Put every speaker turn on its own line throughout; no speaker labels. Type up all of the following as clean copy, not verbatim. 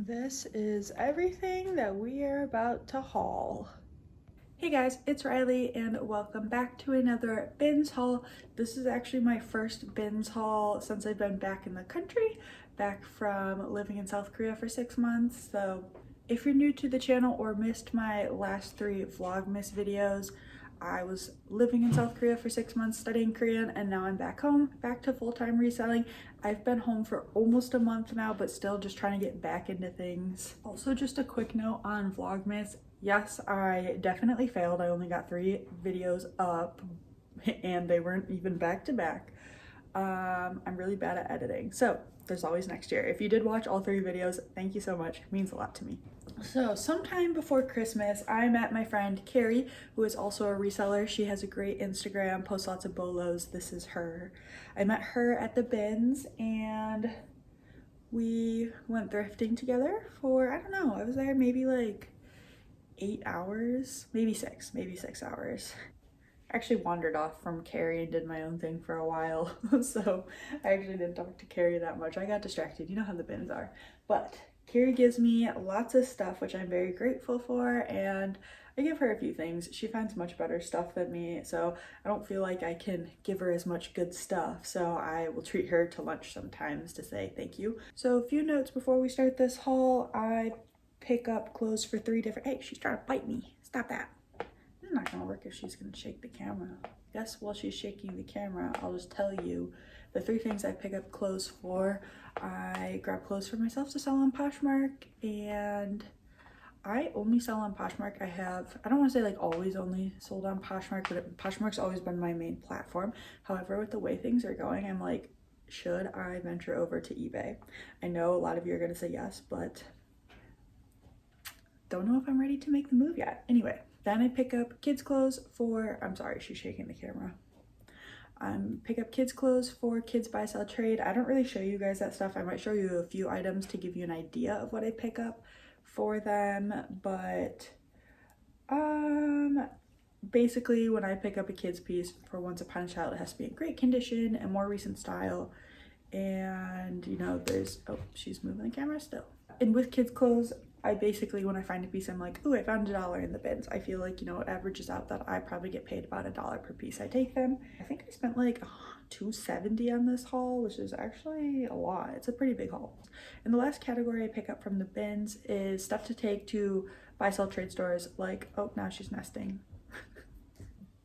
This is everything that we are about to haul. Hey guys, it's Riley and welcome back to another bins haul. This is actually my first bins haul since I've been back in the country, back from living in South Korea for 6 months. So if you're new to the channel or missed my last 3 Vlogmas videos, I was living in South Korea for 6 months studying Korean, and now I'm back home, back to full-time reselling. I've been home for almost a month now, but still just trying to get back into things. Also, just a quick note on Vlogmas. Yes, I definitely failed. I only got 3 videos up and they weren't even back to back. I'm really bad at editing, so there's always next year. If you did watch all 3 videos, thank you so much. It means a lot to me. So sometime before Christmas, I met my friend Carrie, who is also a reseller. She has a great Instagram, posts lots of bolos. This is her. I met her at the bins and we went thrifting together for, I don't know, I was there maybe like 8 hours, maybe 6 hours. I actually wandered off from Carrie and did my own thing for a while. So I actually didn't talk to Carrie that much. I got distracted. You know how the bins are. But Carrie gives me lots of stuff, which I'm very grateful for, and I give her a few things. She finds much better stuff than me, so I don't feel like I can give her as much good stuff. So I will treat her to lunch sometimes to say thank you. So a few notes before we start this haul. I pick up clothes for 3 different, hey, she's trying to bite me. Stop that. It's not gonna work if she's gonna shake the camera. Guess while she's shaking the camera, I'll just tell you the 3 things I pick up clothes for. I grab clothes for myself to sell on Poshmark, and I only sell on Poshmark. I don't want to say like always only sold on Poshmark, but Poshmark's always been my main platform. However, with the way things are going, I'm like, should I venture over to eBay? I know a lot of you are gonna say yes, but don't know if I'm ready to make the move yet. Anyway, then I pick up kids clothes for, I'm sorry, she's shaking the camera. Pick up kids clothes for kids buy sell trade. I don't really show you guys that stuff. I might show you a few items to give you an idea of what I pick up for them, but basically when I pick up a kids piece for Once Upon a Child, it has to be in great condition and more recent style. And you know, there's, oh, she's moving the camera still. And with kids clothes, I basically, when I find a piece, I'm like, oh, I found $1 in the bins. I feel like, you know, it averages out that I probably get paid about $1 per piece I take them. I think I spent like $270 on this haul, which is actually a lot. It's a pretty big haul. And the last category I pick up from the bins is stuff to take to buy sell trade stores, like, oh, now she's nesting.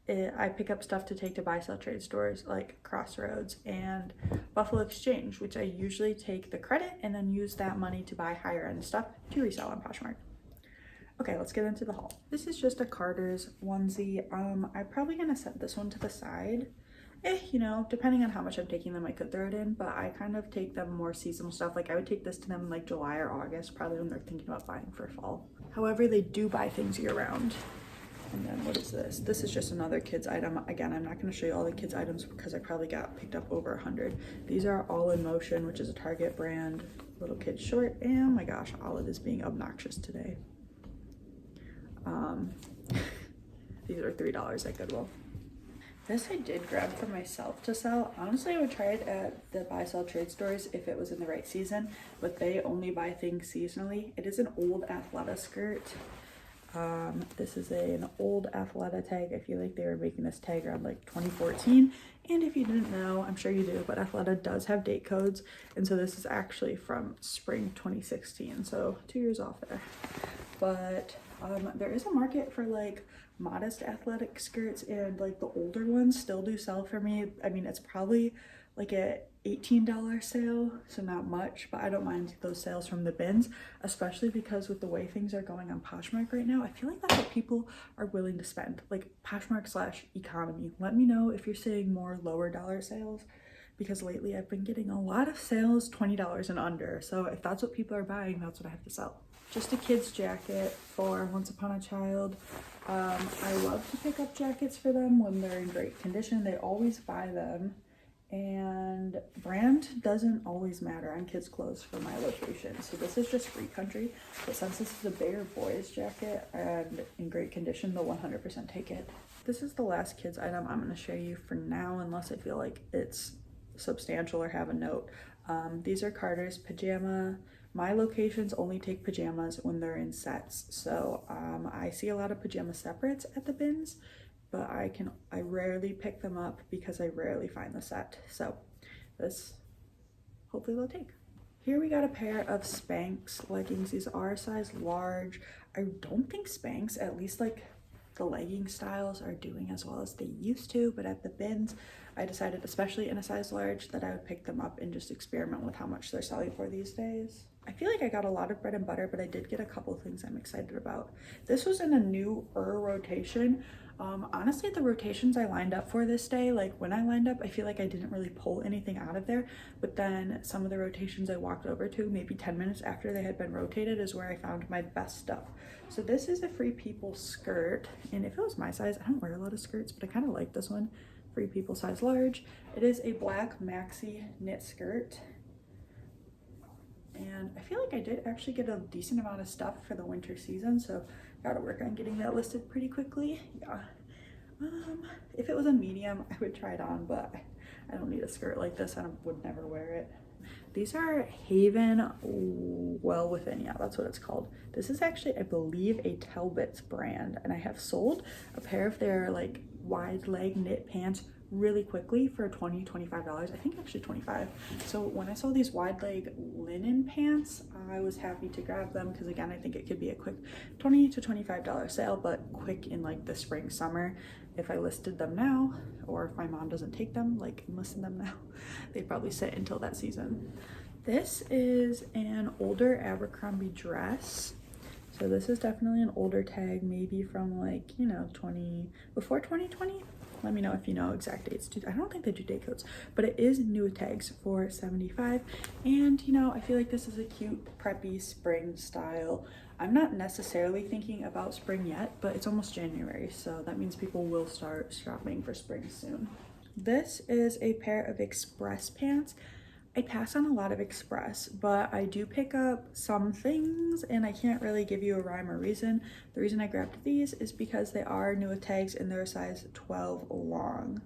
I pick up stuff to take to buy sell trade stores like Crossroads and Buffalo Exchange, which I usually take the credit and then use that money to buy higher end stuff to resell on Poshmark. Okay, let's get into the haul. This is just a Carter's onesie. I'm probably gonna set this one to the side. You know, depending on how much I'm taking them, I could throw it in, but I kind of take them more seasonal stuff. Like I would take this to them in like July or August, probably when they're thinking about buying for fall. However, they do buy things year round. And then what is this? This is just another kids item. Again, I'm not going to show you all the kids items because I probably got picked up over 100. These are All in Motion, which is a Target brand, little kid short. And oh my gosh, Olive is being obnoxious today. These are $3 at Goodwill. This I did grab for myself to sell. Honestly, I would try it at the buy sell trade stores if it was in the right season, but they only buy things seasonally. It is an old Athleta skirt. This is an old Athleta tag. I feel like they were making this tag around like 2014. And if you didn't know, I'm sure you do, but Athleta does have date codes. And so this is actually from spring 2016. So 2 years off there. But there is a market for like modest athletic skirts, and like the older ones still do sell for me. I mean, it's probably like a $18 sale, so not much, but I don't mind those sales from the bins, especially because with the way things are going on Poshmark right now, I feel like that's what people are willing to spend, like Poshmark/economy. Let me know if you're seeing more lower dollar sales, because lately I've been getting a lot of sales $20 and under. So if that's what people are buying, that's what I have to sell. Just a kid's jacket for Once Upon a Child. I love to pick up jackets for them when they're in great condition. They always buy them. And brand doesn't always matter on kids' clothes for my location. So this is just Free Country, but since this is a bigger boy's jacket and in great condition, they'll 100% take it. This is the last kids item I'm going to show you for now, unless I feel like it's substantial or have a note. These are Carter's pajama
My locations only take pajamas when they're in sets. So I see a lot of pajama separates at the bins, but I rarely pick them up because I rarely find the set. So this, hopefully they'll take. Here we got a pair of Spanx leggings. These are size large. I don't think Spanx, at least like the legging styles, are doing as well as they used to, but at the bins, I decided, especially in a size large, that I would pick them up and just experiment with how much they're selling for these days. I feel like I got a lot of bread and butter, but I did get a couple things I'm excited about. This was in a newer rotation. Honestly, the rotations I lined up for this day, like when I lined up, I feel like I didn't really pull anything out of there, but then some of the rotations I walked over to maybe 10 minutes after they had been rotated is where I found my best stuff. So this is a Free People skirt, and if it was my size, I don't wear a lot of skirts, but I kind of like this one. Free People size large. It is a black maxi knit skirt, and I feel like I did actually get a decent amount of stuff for the winter season, so gotta work on getting that listed pretty quickly. Yeah. If it was a medium, I would try it on, but I don't need a skirt like this. I would never wear it. These are Haven Well Within. Yeah, that's what it's called. This is actually, I believe, a Talbot's brand, and I have sold a pair of their like wide leg knit pants really quickly for $20-$25. I think actually 25. So when I saw these wide leg linen pants, I was happy to grab them because, again, I think it could be a quick $20 to $25 sale, but quick in like the spring summer. If I listed them now, or if my mom doesn't take them, like, and listen them now, they'd probably sit until that season. This is an older Abercrombie dress. So this is definitely an older tag, maybe from like, you know, before 2020. Let me know if you know exact dates. I don't think they do date codes, but it is new tags for $75. And you know, I feel like this is a cute preppy spring style. I'm not necessarily thinking about spring yet, but it's almost January, so that means people will start shopping for spring soon. This is a pair of Express pants. I pass on a lot of Express, but I do pick up some things, and I can't really give you a rhyme or reason. The reason I grabbed these is because they are new tags and they're a size 12 long.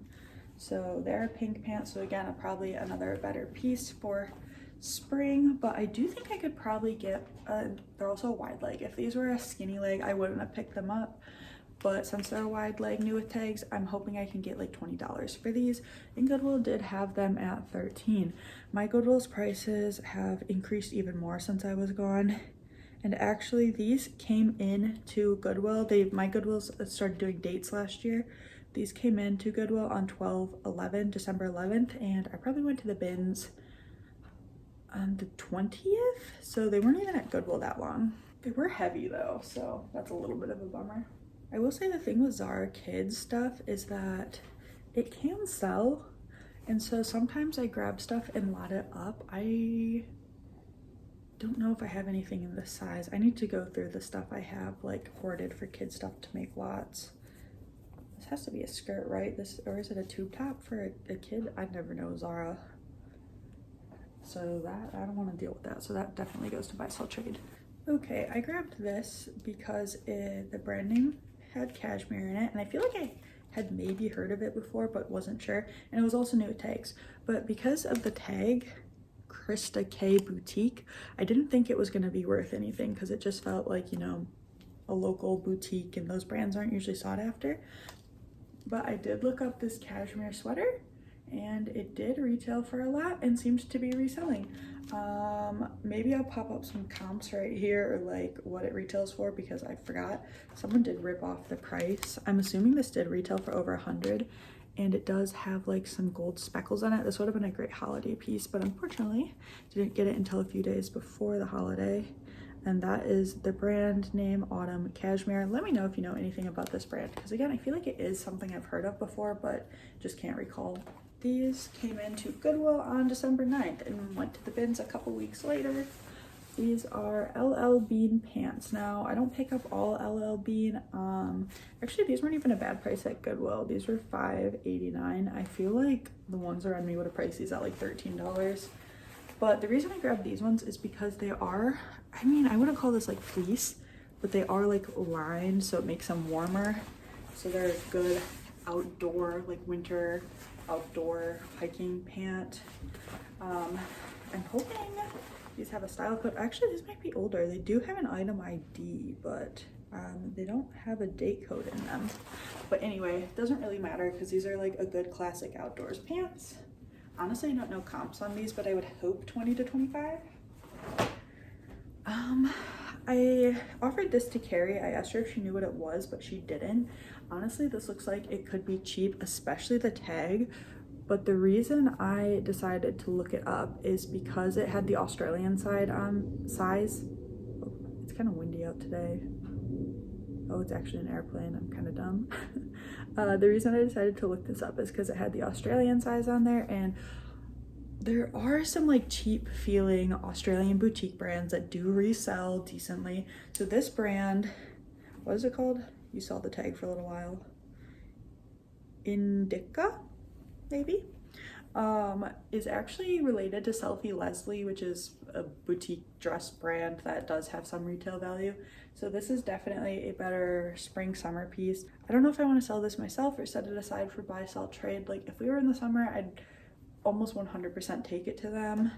So they're pink pants, so again, probably another better piece for spring, but I do think I could probably get, they're also a wide leg. If these were a skinny leg, I wouldn't have picked them up. But since they're a wide leg new with tags, I'm hoping I can get like $20 for these. And Goodwill did have them at $13. My Goodwill's prices have increased even more since I was gone. And actually these came in to Goodwill. My Goodwills started doing dates last year. These came in to Goodwill on December 11th, and I probably went to the bins on the 20th. So they weren't even at Goodwill that long. They were heavy though, so that's a little bit of a bummer. I will say the thing with Zara kids stuff is that it can sell, and so sometimes I grab stuff and lot it up. I don't know if I have anything in this size. I need to go through the stuff I have like hoarded for kid stuff to make lots. This has to be a skirt, right? Or is it a tube top for a kid? I never know Zara. So that, I don't want to deal with that. So that definitely goes to buy, sell, trade. Okay, I grabbed this because the brand name had cashmere in it, and I feel like I had maybe heard of it before but wasn't sure, and it was also new with tags. But because of the tag, Krista K Boutique, I didn't think it was going to be worth anything because it just felt like, you know, a local boutique, and those brands aren't usually sought after. But I did look up this cashmere sweater, and it did retail for a lot and seems to be reselling. Maybe I'll pop up some comps right here, or like what it retails for, because I forgot. Someone did rip off the price. I'm assuming this did retail for over 100, and it does have like some gold speckles on it. This would have been a great holiday piece, but unfortunately didn't get it until a few days before the holiday. And that is the brand name Autumn Cashmere. Let me know if you know anything about this brand, because again, I feel like it is something I've heard of before, but just can't recall. These came into Goodwill on December 9th and went to the bins a couple weeks later. These are LL Bean pants. Now, I don't pick up all LL Bean. Actually, these weren't even a bad price at Goodwill. These were $5.89. I feel like the ones around me would have priced these at like $13. But the reason I grabbed these ones is because they are, I mean, I wouldn't call this like fleece, but they are like lined, so it makes them warmer. So they're a good outdoor, like winter outdoor hiking pant. I'm hoping These have a style code. Actually, these might be older. They do have an item ID, but they don't have a date code in them. But anyway, it doesn't really matter because these are like a good classic outdoors pants. Honestly, I don't know comps on these, but I would hope 20 to 25. I offered this to Carrie. I asked her if she knew what it was, but she didn't. Honestly, this looks like it could be cheap, especially the tag. But the reason I decided to look it up is because it had the Australian size. Oh, it's kind of windy out today. Oh, it's actually an airplane. I'm kind of dumb. The reason I decided to look this up is because it had the Australian size on there, and there are some like cheap feeling Australian boutique brands that do resell decently. So this brand, what is it called? You saw the tag for a little while. Indica, maybe? Is actually related to Selfie Leslie, which is a boutique dress brand that does have some retail value. So this is definitely a better spring summer piece. I don't know if I want to sell this myself or set it aside for buy sell trade. Like if we were in the summer, I'd almost 100% take it to them,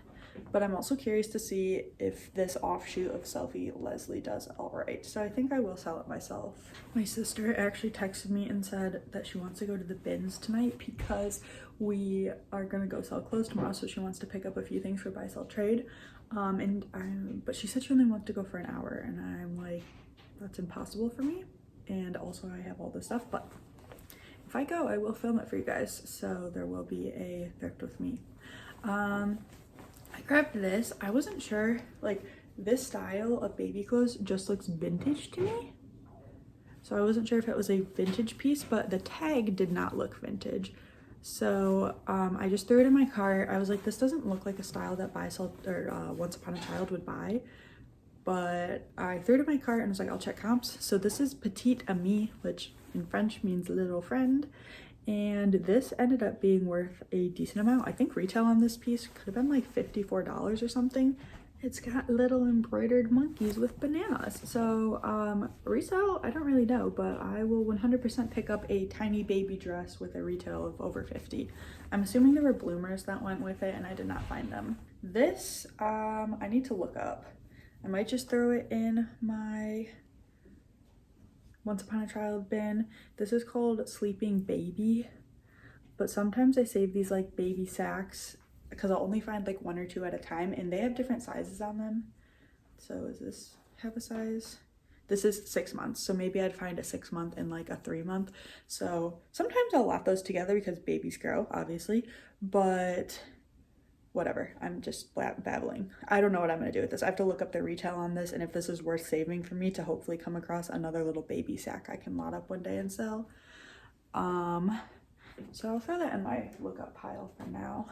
but I'm also curious to see if this offshoot of Selfie Leslie does all right. So I think I will sell it myself. My sister actually texted me and said that she wants to go to the bins tonight because we are gonna go sell clothes tomorrow, so she wants to pick up a few things for buy sell trade. But she said she only wants to go for an hour, and I'm like, that's impossible for me, and also I have all this stuff, but if I go, I will film it for you guys, so there will be a thrift with me. I grabbed this. I wasn't sure, like this style of baby clothes just looks vintage to me, so I wasn't sure if it was a vintage piece, but the tag did not look vintage. So I just threw it in my cart. I was like, this doesn't look like a style that Buy Sell or Once Upon a Child would buy, but I threw it in my cart and was like, I'll check comps. So this is Petite Amie, which in French means little friend, and this ended up being worth a decent amount. I think retail on this piece could have been like $54 or something. It's got little embroidered monkeys with bananas. So resale, I don't really know, but I will 100% pick up a tiny baby dress with a retail of over 50. I'm assuming there were bloomers that went with it and I did not find them. This I need to look up. I might just throw it in my Once Upon a Child bin. This is called Sleeping Baby, but sometimes I save these like baby sacks because I'll only find like one or two at a time, and they have different sizes on them. So does this have a size? This is 6 months, so maybe I'd find a 6 month and like a 3 month. So sometimes I'll lot those together because babies grow, obviously, but whatever, I'm just babbling. I don't know what I'm gonna do with this. I have to look up the retail on this, and if this is worth saving for me to hopefully come across another little baby sack I can lot up one day and sell. So I'll throw that in my lookup pile for now.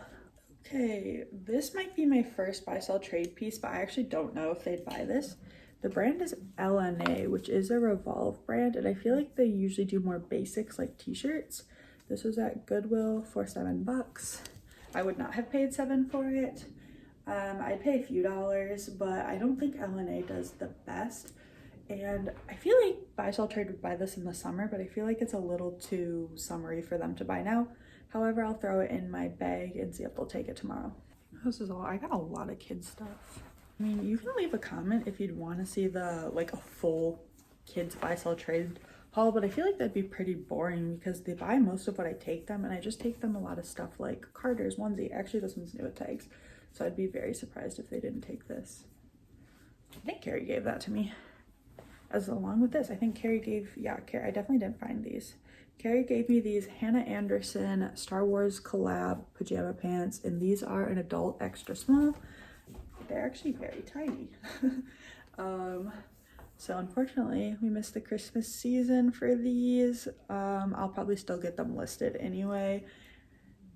Okay, this might be my first buy sell trade piece, but I actually don't know if they'd buy this. The brand is LNA, which is a Revolve brand, and I feel like they usually do more basics like t-shirts. This was at Goodwill for $7. I would not have paid $7 for it. I'd pay a few dollars, but I don't think LNA does the best. And I feel like Buy Sell Trade would buy this in the summer, but I feel like it's a little too summery for them to buy now. However, I'll throw it in my bag and see if they'll take it tomorrow. This is all, I got a lot of kids stuff. I mean, you can leave a comment if you'd want to see the, like a full kids Buy Sell Trade haul, but I feel like that'd be pretty boring because they buy most of what I take them, and I just take them a lot of stuff like Carter's onesie. Actually, this one's new with tags, so I'd be very surprised if they didn't take this. I think Carrie gave that to me. As along with this, I think Carrie gave, yeah, Carrie, I definitely didn't find these. Carrie gave me these Hannah Anderson Star Wars collab pajama pants, and these are an adult extra small. They're actually very tiny. So unfortunately, we missed the Christmas season for these. I'll probably still get them listed anyway,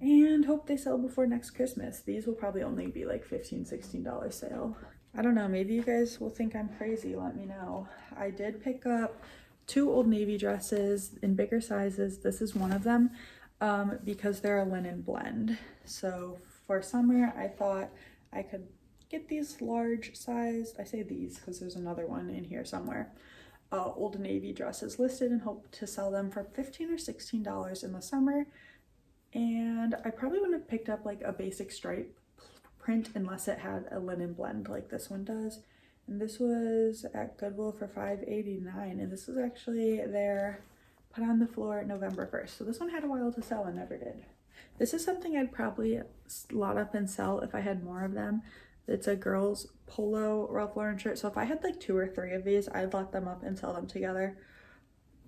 and hope they sell before next Christmas. These will probably only be like $15, $16 sale. I don't know, maybe you guys will think I'm crazy, let me know. I did pick up 2 Old Navy dresses in bigger sizes. This is one of them because they're a linen blend. So for summer, I thought I could get these large sized, I say these because there's another one in here somewhere, Old Navy dresses listed, and hope to sell them for $15 or $16 in the summer. And I probably wouldn't have picked up like a basic stripe print unless it had a linen blend like this one does. And this was at Goodwill for $5.89, and this was actually there put on the floor November 1st. So this one had a while to sell and never did. This is something I'd probably lot up and sell if I had more of them. It's a girl's polo Ralph Lauren shirt. So if I had like 2 or 3 of these, I'd lot them up and sell them together.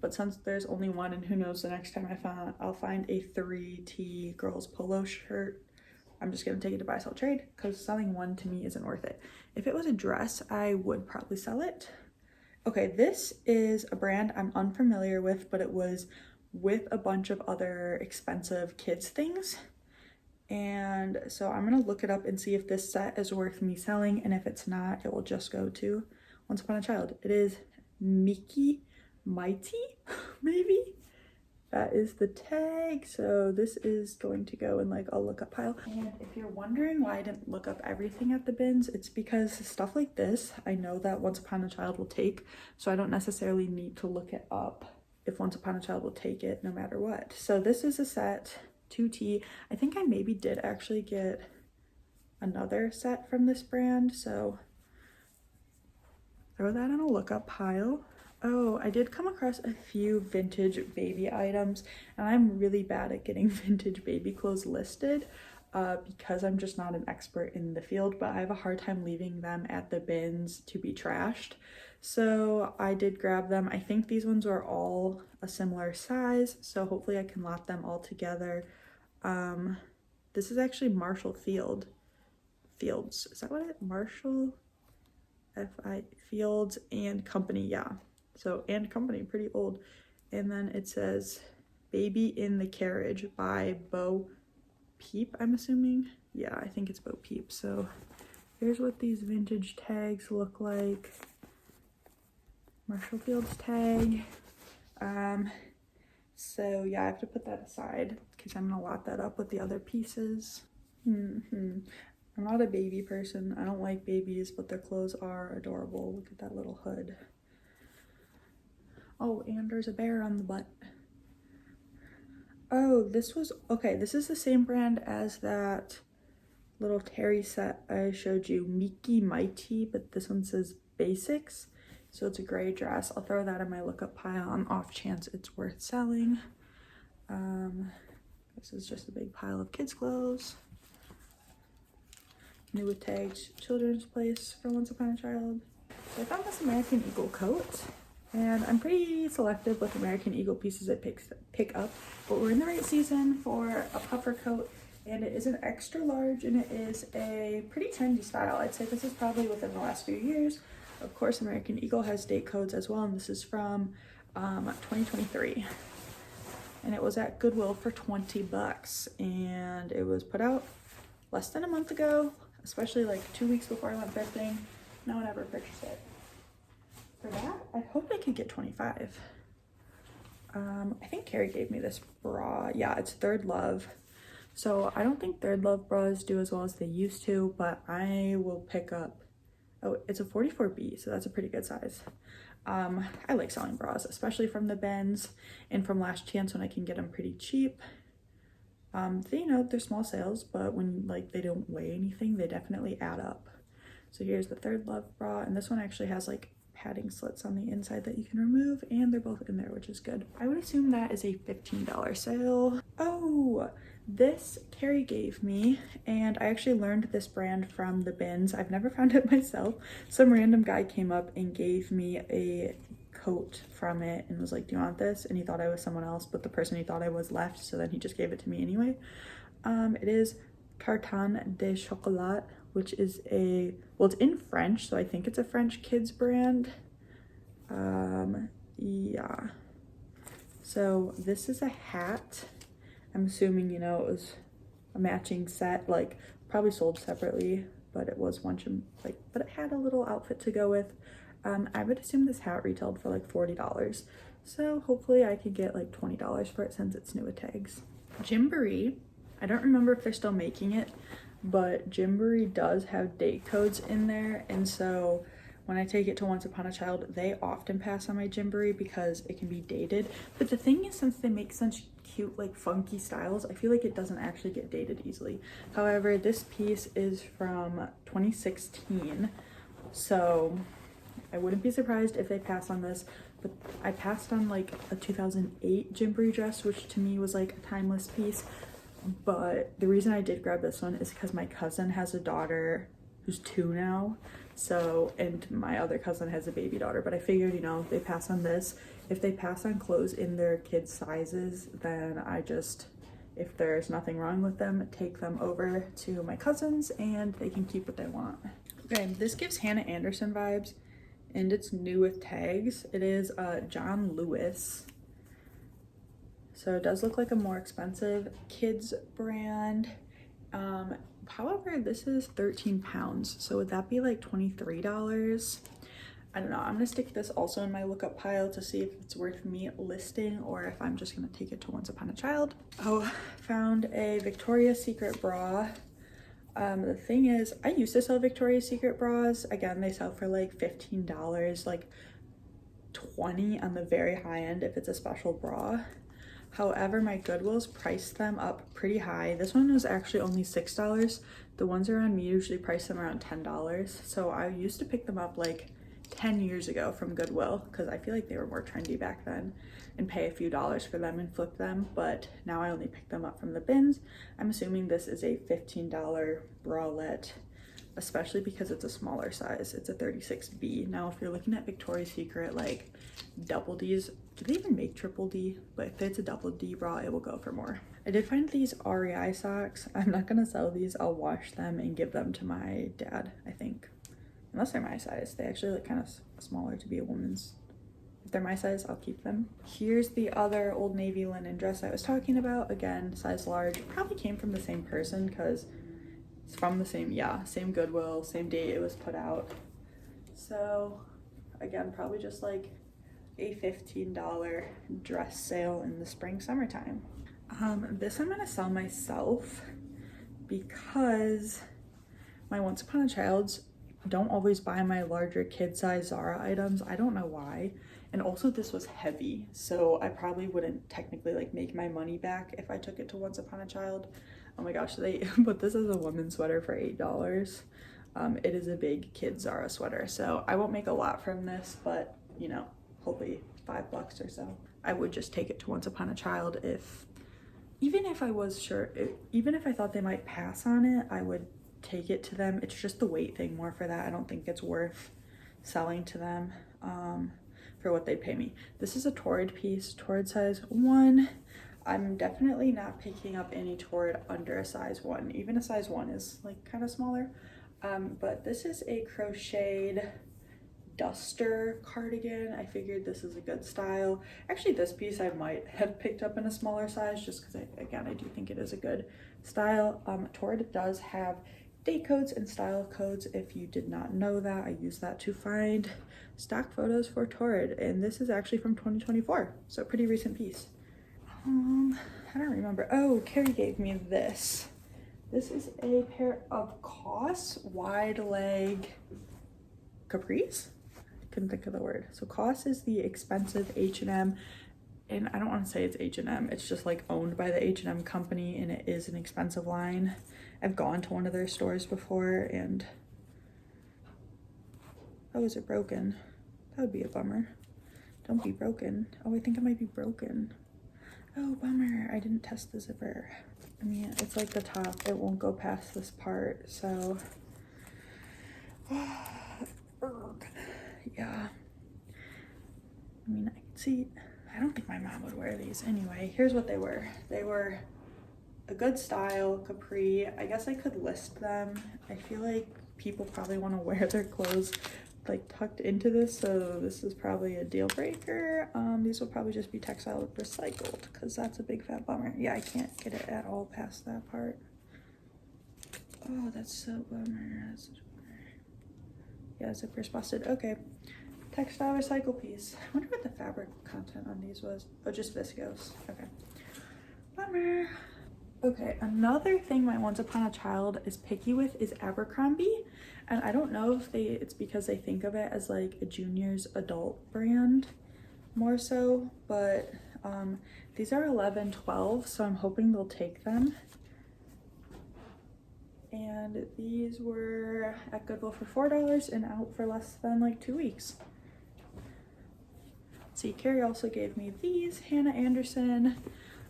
But since there's only one, and who knows, the next time I'll find a 3T girl's polo shirt, I'm just gonna take it to buy, sell, trade, because selling one to me isn't worth it. If it was a dress, I would probably sell it. Okay, this is a brand I'm unfamiliar with, but it was with a bunch of other expensive kids things. And so I'm gonna look it up and see if this set is worth me selling, and if it's not, it will just go to Once Upon a Child. It is Mickey Mighty, maybe? That is the tag. So this is going to go in like a lookup pile. And if you're wondering why I didn't look up everything at the bins, it's because stuff like this, I know that Once Upon a Child will take, so I don't necessarily need to look it up if Once Upon a Child will take it no matter what. So this is a set, 2T. I think I maybe did actually get another set from this brand, so throw that in a lookup pile. Oh, I did come across a few vintage baby items, and I'm really bad at getting vintage baby clothes listed because I'm just not an expert in the field, but I have a hard time leaving them at the bins to be trashed. So I did grab them. I think these ones are all a similar size, so hopefully I can lot them all together. This is actually Marshall Fields. Is that what it? Marshall F.I. Fields and Company, yeah. So, and Company, pretty old. And then it says Baby in the Carriage by Bo Peep, I'm assuming. Yeah, I think it's Bo Peep. So here's what these vintage tags look like. Marshall Fields tag. So yeah, I have to put that aside because I'm gonna lot that up with the other pieces. I'm not a baby person. I don't like babies, but their clothes are adorable. Look at that little hood. Oh, and there's a bear on the butt. Oh, this is the same brand as that little Terry set I showed you, Mickey Mighty, but this one says Basics. So it's a gray dress. I'll throw that in my lookup pile on off chance it's worth selling. This is just a big pile of kids' clothes. New with tags, Children's Place for Once Upon a Child. So I found this American Eagle coat, and I'm pretty selective with American Eagle pieces I pick up, but we're in the right season for a puffer coat, and it is an extra large, and it is a pretty trendy style. I'd say this is probably within the last few years. Of course, American Eagle has date codes as well, and this is from 2023. And it was at Goodwill for 20 bucks, and it was put out less than a month ago, especially like 2 weeks before I went thrifting. No one ever purchased it. For that, I hope I could get 25. I think Carrie gave me this bra. Yeah, it's Third Love. So I don't think Third Love bras do as well as they used to, but I will pick up, oh, it's a 44B, so that's a pretty good size. I like selling bras, especially from the bins and from Last Chance when I can get them pretty cheap. They're small sales, but when like they don't weigh anything, they definitely add up. So here's the Third Love bra, and this one actually has like padding slits on the inside that you can remove, and they're both in there, which is good. I would assume that is a $15 sale. Oh, this Carrie gave me, and I actually learned this brand from the bins. I've never found it myself. Some random guy came up and gave me a coat from it and was like, do you want this? And he thought I was someone else, but the person he thought I was left, so then he just gave it to me anyway. It is Carton de Chocolat, which is it's in French, so I think it's a French kids brand. Yeah. So this is a hat. I'm assuming, it was a matching set, like probably sold separately, but it was one, but it had a little outfit to go with. I would assume this hat retailed for like $40. So hopefully I could get like $20 for it since it's new with tags. Gymboree, I don't remember if they're still making it, but Gymboree does have date codes in there. And so when I take it to Once Upon a Child, they often pass on my Gymboree because it can be dated. But the thing is, since they make such cute, like funky styles, I feel like it doesn't actually get dated easily. However, this piece is from 2016, so I wouldn't be surprised if they pass on this. But I passed on like a 2008 Gymboree dress, which to me was like a timeless piece. But the reason I did grab this one is because my cousin has a daughter who's 2 now, so, and my other cousin has a baby daughter, but I figured, you know, if they pass on this, if they pass on clothes in their kids' sizes, then I just, if there's nothing wrong with them, take them over to my cousins and they can keep what they want. Okay, this gives Hannah Anderson vibes, and it's new with tags. It is John Lewis. So it does look like a more expensive kids brand. However, this is 13 pounds. So would that be like $23? I don't know. I'm gonna stick this also in my lookup pile to see if it's worth me listing or if I'm just gonna take it to Once Upon a Child. Oh, found a Victoria's Secret bra. The thing is, I used to sell Victoria's Secret bras. Again, they sell for like $15, like $20 on the very high end if it's a special bra. However, my Goodwill's priced them up pretty high. This one was actually only $6. The ones around me usually price them around $10. So I used to pick them up like 10 years ago from Goodwill because I feel like they were more trendy back then, and pay a few dollars for them and flip them. But now I only pick them up from the bins. I'm assuming this is a $15 bralette, especially because it's a smaller size. It's a 36B. Now, if you're looking at Victoria's Secret, like double D's, do they even make triple D? But if it's a double D bra, it will go for more. I did find these REI socks. I'm not gonna sell these. I'll wash them and give them to my dad, I think. Unless they're my size. They actually look kind of smaller to be a woman's. If they're my size, I'll keep them. Here's the other Old Navy linen dress I was talking about. Again, size large. Probably came from the same person because it's from the same, same Goodwill, same date it was put out. So again, probably just like a $15 dress sale in the spring summertime. This I'm gonna sell myself because my Once Upon a Child's don't always buy my larger kid size Zara items. I don't know why. And also this was heavy, so I probably wouldn't technically like make my money back if I took it to Once Upon a Child. Oh my gosh, they put this as a women's sweater for $8. It is a big kid Zara sweater, so I won't make a lot from this, but you know, hopefully $5 or so. I would just take it to Once Upon a Child even if I was sure, even if I thought they might pass on it, I would take it to them. It's just the weight thing more for that. I don't think it's worth selling to them for what they pay me. This is a Torrid piece, Torrid size 1. I'm definitely not picking up any Torrid under a size 1. Even a size 1 is like kind of smaller. But this is a crocheted duster cardigan. I figured this is a good style. Actually, this piece I might have picked up in a smaller size just because I do think it is a good style. Torrid does have date codes and style codes. If you did not know that, I use that to find stock photos for Torrid, and this is actually from 2024, so pretty recent piece. I don't remember. Oh, Carrie gave me this. This is a pair of COS wide leg capris. Couldn't think of the word. So COS is the expensive H&M, and I don't want to say it's H&M. It's just like owned by the H&M company, and it is an expensive line. I've gone to one of their stores before, and oh, is it broken? That would be a bummer. Don't be broken. Oh, I think it might be broken. Oh, bummer. I didn't test the zipper. I mean, it's like the top. It won't go past this part, so yeah. I mean, I can see. I don't think my mom would wear these. Anyway, here's what they were. They were a good style capri. I guess I could list them. I feel like people probably want to wear their clothes like tucked into this, so this is probably a deal breaker. These will probably just be textile recycled because that's a big fat bummer. Yeah, I can't get it at all past that part. Oh, that's so bummer. That's such a bummer. Yeah, zipper's busted. Okay, textile recycle piece. I wonder what the fabric content on these was. Oh, just viscose. Okay, bummer.
Okay, another thing my Once Upon a Child is picky with is Abercrombie. And I don't know if it's because they think of it as like a junior's adult brand more so, but these are 11.12, so I'm hoping they'll take them. And these were at Goodwill for $4 and out for less than like 2 weeks. See, Carrie also gave me these Hannah Anderson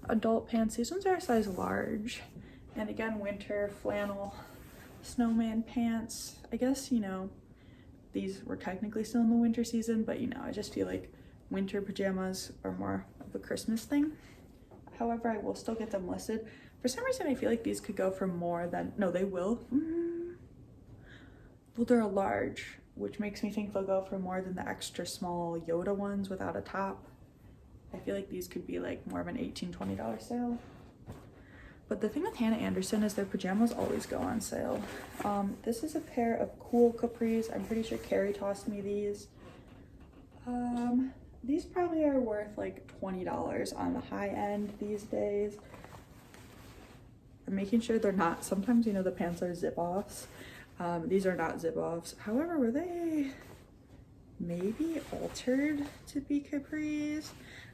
adult pants. These ones are a size large. And again, winter flannel snowman pants. I guess, you know, these were technically still in the winter season, but you know, I just feel like winter pajamas are more of a Christmas thing. However, I will still get them listed. For some reason, I feel like these could go for more than, no, they will. Well, they're a large, which makes me think they'll go for more than the extra small Yoda ones without a top. I feel like these could be like more of an $18, $20 sale. But the thing with Hannah Anderson is their pajamas always go on sale. This is a pair of cool capris. I'm pretty sure Carrie tossed me these. These probably are worth like $20 on the high end these days. I'm making sure they're not, sometimes, you know, the pants are zip-offs. These are not zip-offs. However, were they maybe altered to be capris?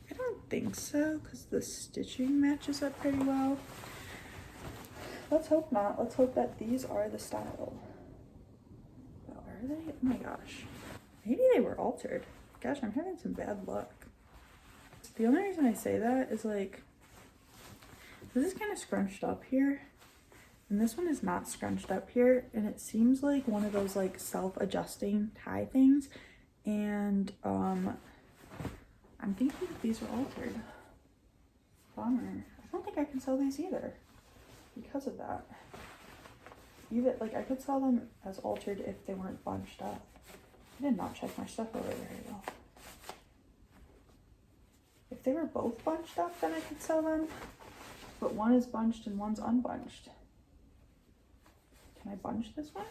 I don't think so, because the stitching matches up pretty well. Let's hope not. Let's hope that these are the style. Oh, are they? Oh my gosh. Maybe they were altered. Gosh, I'm having some bad luck. The only reason I say that is like, this is kind of scrunched up here. And this one is not scrunched up here. And it seems like one of those like self-adjusting tie things. And I'm thinking that these were altered. Bummer. I don't think I can sell these either because of that. Even like I could sell them as altered if they weren't bunched up. I did not check my stuff over very well. If they were both bunched up, then I could sell them. But one is bunched and one's unbunched. Can I bunch this one?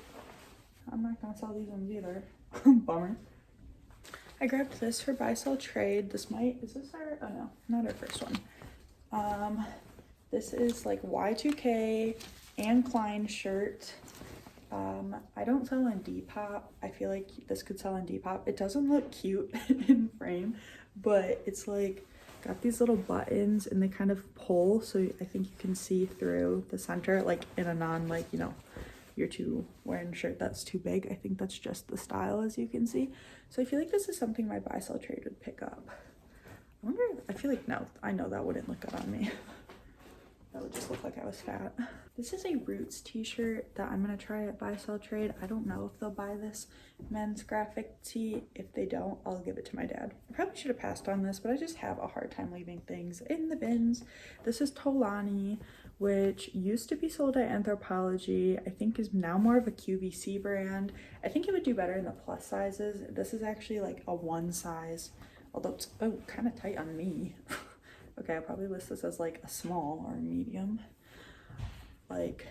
I'm not gonna sell these ones either. Bummer. I grabbed this for buy, sell, trade. Is this our, oh no, not our first one. This is like Y2K Anne Klein shirt. I don't sell on Depop. I feel like this could sell on Depop. It doesn't look cute in frame, but it's like got these little buttons and they kind of pull, so I think you can see through the center, like in a non, like, you know, you're too wearing a shirt that's too big. I think that's just the style, as you can see. So I feel like this is something my buy, sell, trade would pick up. I wonder, I feel like, no, I know that wouldn't look good on me. That would just look like I was fat. This is a Roots t-shirt that I'm gonna try at buy, sell, trade. I don't know if they'll buy this men's graphic tee. If they don't, I'll give it to my dad. I probably should have passed on this, but I just have a hard time leaving things in the bins. This is Tolani, which used to be sold at Anthropologie. I think is now more of a QVC brand. I think it would do better in the plus sizes. This is actually like a 1 size, although it's kind of tight on me. Okay, I'll probably list this as like a small or a medium. Like,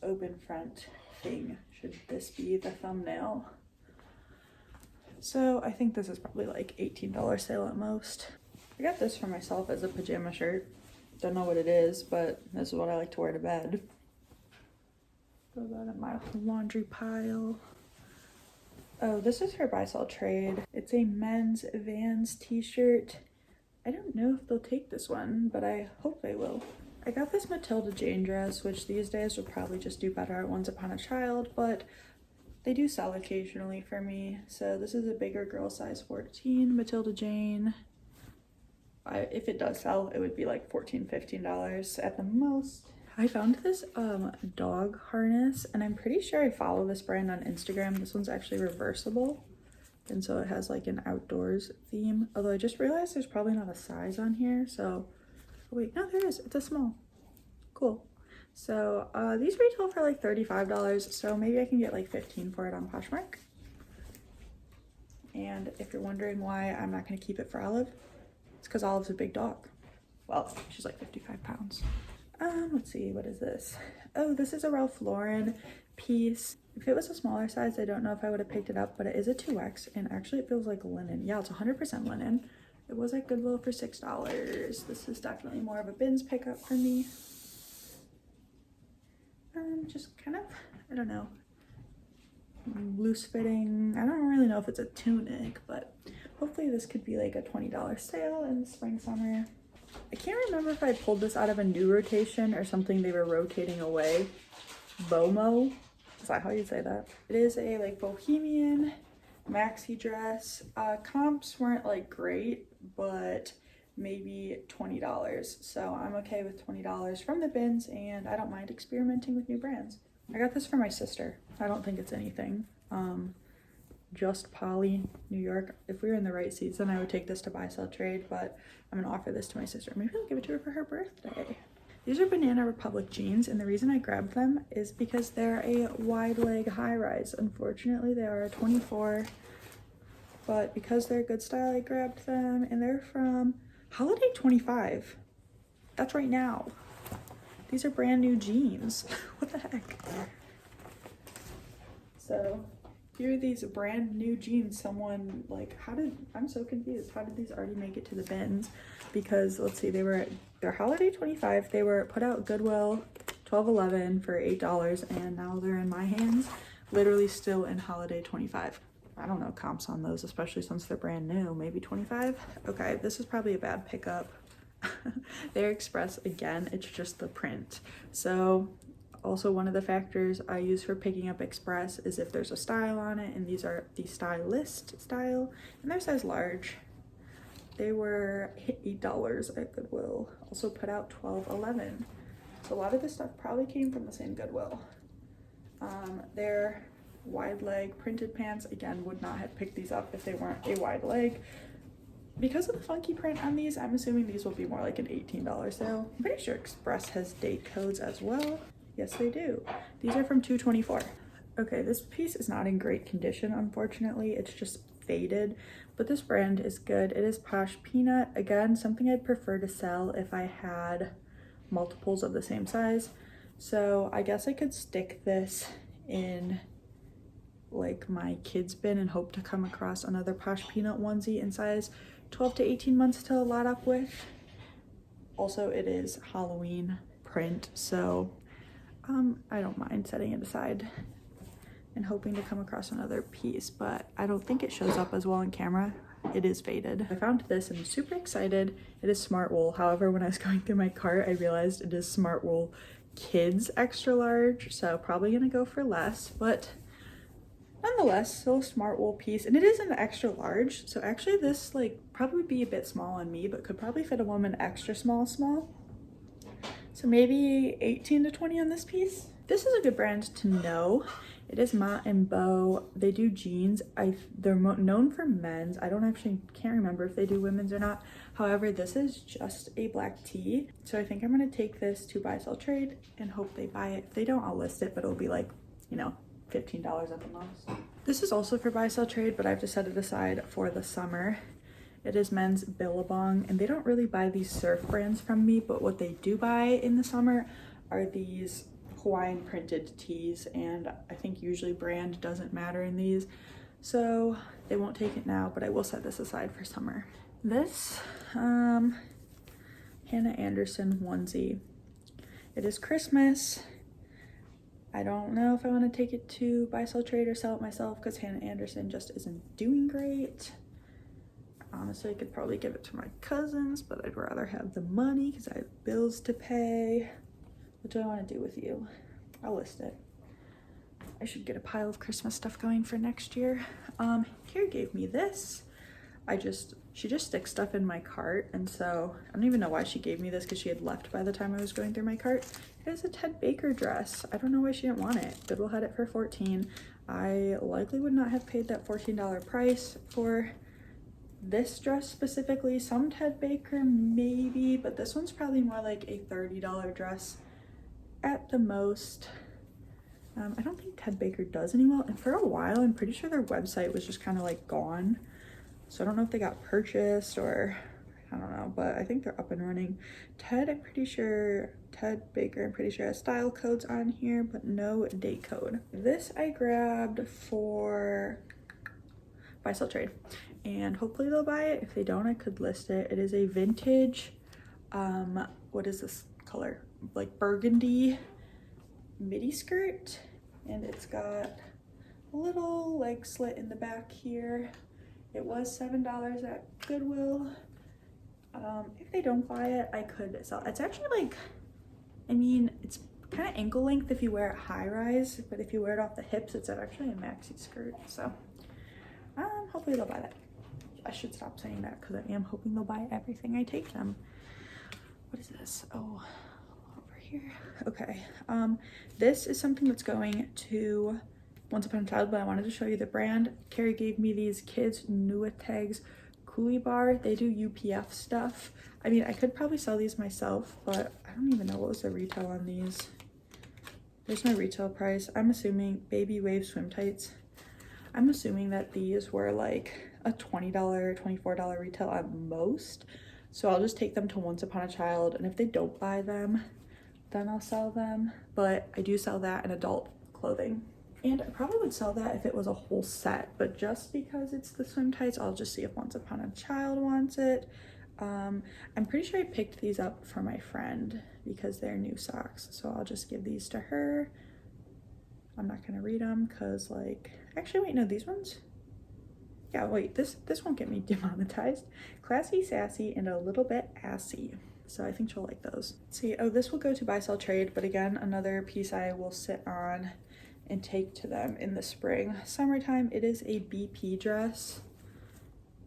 open front thing. Should this be the thumbnail? So I think this is probably like $18 sale at most. I got this for myself as a pajama shirt. Don't know what it is, but this is what I like to wear to bed. Throw that in my laundry pile. Oh, this is for buy, sell, trade. It's a men's Vans t-shirt. I don't know if they'll take this one, but I hope they will. I got this Matilda Jane dress, which these days would probably just do better at Once Upon a Child, but they do sell occasionally for me. So this is a bigger girl, size 14, Matilda Jane. If it does sell, it would be like $14, $15 at the most. I found this dog harness, and I'm pretty sure I follow this brand on Instagram. This one's actually reversible. And so it has like an outdoors theme. Although I just realized there's probably not a size on here. So, oh wait, no, there is. It's a small. Cool. So these retail for like $35. So maybe I can get like 15 for it on Poshmark. And if you're wondering why I'm not going to keep it for Olive, it's because Olive's a big dog. Well, she's like 55 pounds. Let's see, what is this? Oh, this is a Ralph Lauren piece. If it was a smaller size, I don't know if I would have picked it up, but it is a 2X, and actually it feels like linen. Yeah, it's 100% linen. It was at Goodwill for $6. This is definitely more of a bins pickup for me. just kind of, I don't know, loose fitting. I don't really know if it's a tunic, but hopefully this could be like a $20 sale in the spring, summer. I can't remember if I pulled this out of a new rotation or something they were rotating away. Bomo, is that how you say that? It is a like bohemian maxi dress. Comps weren't like great, but maybe $20. So I'm okay with $20 from the bins, and I don't mind experimenting with new brands. I got this for my sister. I don't think it's anything. Just Polly, New York. If we were in the right season, I would take this to buy, sell, trade, but I'm gonna offer this to my sister. Maybe I'll give it to her for her birthday. These are Banana Republic jeans, and the reason I grabbed them is because they're a wide leg high rise. Unfortunately, they are a 24, but because they're good style, I grabbed them, and they're from Holiday 25. That's right now. These are brand new jeans. What the heck? So here are these brand new jeans. Someone like, I'm so confused. How did these already make it to the bins? Because let's see, they're Holiday 25. They were put out Goodwill 12.11 for $8, and now they're in my hands, literally still in Holiday 25. I don't know comps on those, especially since they're brand new. Maybe 25. Okay, this is probably a bad pickup. They're express again. It's just the print. So also one of the factors I use for picking up express is if there's a style on it, and these are the stylist style, and they're size large. They were $8 at Goodwill. Also put out 12.11. So a lot of this stuff probably came from the same Goodwill. They're wide leg printed pants. Again, would not have picked these up if they weren't a wide leg. Because of the funky print on these, I'm assuming these will be more like an $18 sale. I'm pretty sure Express has date codes as well. Yes, they do. These are from 2/24. Okay, this piece is not in great condition, unfortunately. It's just faded, but this brand is good. It is Posh Peanut. Again, something I'd prefer to sell if I had multiples of the same size. So I guess I could stick this in like my kids bin and hope to come across another Posh Peanut onesie in size 12 to 18 months to lot up with. Also, it is Halloween print, so I don't mind setting it aside and hoping to come across another piece, but I don't think it shows up as well on camera. It is faded. I found this and I'm super excited. It is Smart Wool. However, when I was going through my cart, I realized it is Smart Wool Kids extra large, so probably gonna go for less, but nonetheless, still a Smart Wool piece, and it is an extra large, so actually this like probably be a bit small on me, but could probably fit a woman extra small. So maybe 18 to 20 on this piece. This is a good brand to know. It is Ma and Bo. They do jeans. They're known for men's. I can't remember if they do women's or not. However, this is just a black tee. So I think I'm gonna take this to buy, sell, trade and hope they buy it. If they don't, I'll list it, but it'll be like, you know, $15 at the most. This is also for buy, sell, trade, but I have to set it aside for the summer. It is men's Billabong, and they don't really buy these surf brands from me, but what they do buy in the summer are these Hawaiian printed tees, and I think usually brand doesn't matter in these, so they won't take it now, but I will set this aside for summer. This Hannah Anderson onesie. It is Christmas. I don't know if I want to take it to buy, sell, trade or sell it myself because Hannah Anderson just isn't doing great. Honestly, I could probably give it to my cousins, but I'd rather have the money because I have bills to pay. What do I want to do with you? I'll list it. I should get a pile of Christmas stuff going for next year. Kara gave me this. She just sticks stuff in my cart, and so I don't even know why she gave me this because she had left by the time I was going through my cart. It is a Ted Baker dress. I don't know why she didn't want it. Goodwill had it for $14. I likely would not have paid that $14 price for this dress specifically. Some Ted Baker maybe, but this one's probably more like a $30 dress at the most. I don't think Ted Baker does anymore, and for a while I'm pretty sure their website was just kind of like gone, so I don't know if they got purchased or I don't know, but I think they're up and running. Ted Baker I'm pretty sure has style codes on here, but no date code. This I grabbed for buy, sell, trade, and hopefully they'll buy it. If they don't, I could list it. It is a vintage what is this color, like burgundy
midi skirt, and it's got a little like slit in the back here. It was $7 at Goodwill. If they don't buy it, I could sell it. It's actually like, I mean, it's kind of ankle length if you wear it high rise, but if you wear it off the hips, it's actually a maxi skirt. So hopefully they'll buy that. I should stop saying that because I am hoping they'll buy everything I take them. What is this? Oh, over here. Okay. This is something that's going to Once Upon a Child, but I wanted to show you the brand. Carrie gave me these kids Nuategs Coolie Bar. They do UPF stuff. I mean, I could probably sell these myself, but I don't even know what was the retail on these. There's no retail price. I'm assuming Baby Wave swim tights. I'm assuming that these were like a $20, $24 retail at most. So I'll just take them to Once Upon a Child, and if they don't buy them, then I'll sell them. But I do sell that in adult clothing. And I probably would sell that if it was a whole set, but just because it's the swim tights, I'll just see if Once Upon a Child wants it. I'm pretty sure I picked these up for my friend because they're new socks. So I'll just give these to her. I'm not gonna read them because like, actually wait, no, these ones? Yeah, wait, this won't get me demonetized. Classy, sassy, and a little bit assy. So I think she'll like those. Let's see, oh, this will go to buy, sell, trade, but again, another piece I will sit on and take to them in the spring. Summertime, it is a BP dress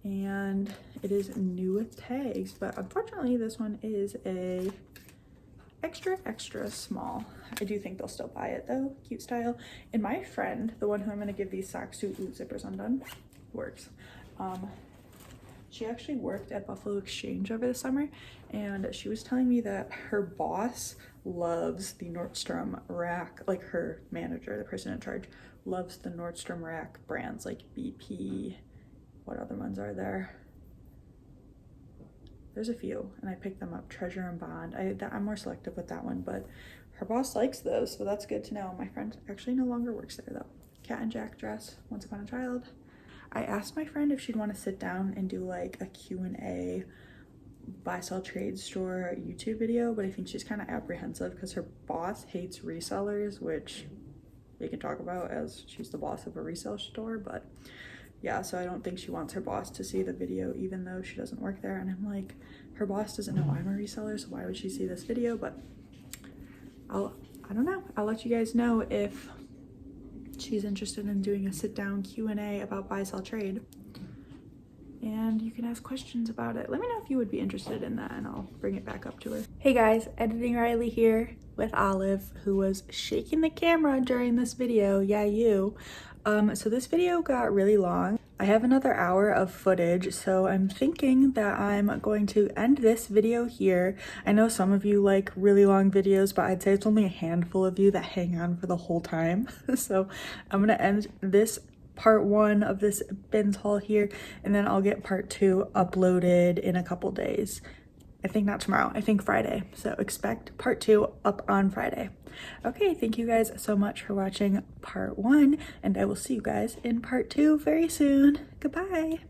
and it is new tags, but unfortunately this one is a extra small. I do think they'll still buy it though. Cute style. And my friend, the one who I'm going to give these socks to, ooh, zippers undone, works. She actually worked at Buffalo Exchange over the summer, and she was telling me that her boss loves the Nordstrom Rack, like her manager, the person in charge, loves the Nordstrom Rack brands like BP. What other ones are there? There's a few, and I picked them up. Treasure and Bond. I'm more selective with that one, but her boss likes those, so that's good to know. My friend actually no longer works there though. Cat and Jack dress, Once Upon a Child. I asked my friend if she'd want to sit down and do like a Q&A buy sell trade store YouTube video, but I think she's kind of apprehensive because her boss hates resellers, which we can talk about as she's the boss of a resale store. But yeah, so I don't think she wants her boss to see the video even though she doesn't work there. And I'm like, her boss doesn't know I'm a reseller, so why would she see this video? But I don't know. I'll let you guys know if she's interested in doing a sit-down Q&A about buy sell trade, and you can ask questions about it. Let me know if you would be interested in that and I'll bring it back up to her. Hey guys, Editing Riley here with Olive, who was shaking the camera during this video. Yeah, you. So this video got really long. I have another hour of footage, so I'm thinking that I'm going to end this video here. I know some of you like really long videos, but I'd say it's only a handful of you that hang on for the whole time. So I'm gonna end this part 1 of this bins haul here, and then I'll get part 2 uploaded in a couple days. I think not tomorrow, I think Friday. So expect part 2 up on Friday. Okay, thank you guys so much for watching part 1, and I will see you guys in part 2 very soon. Goodbye.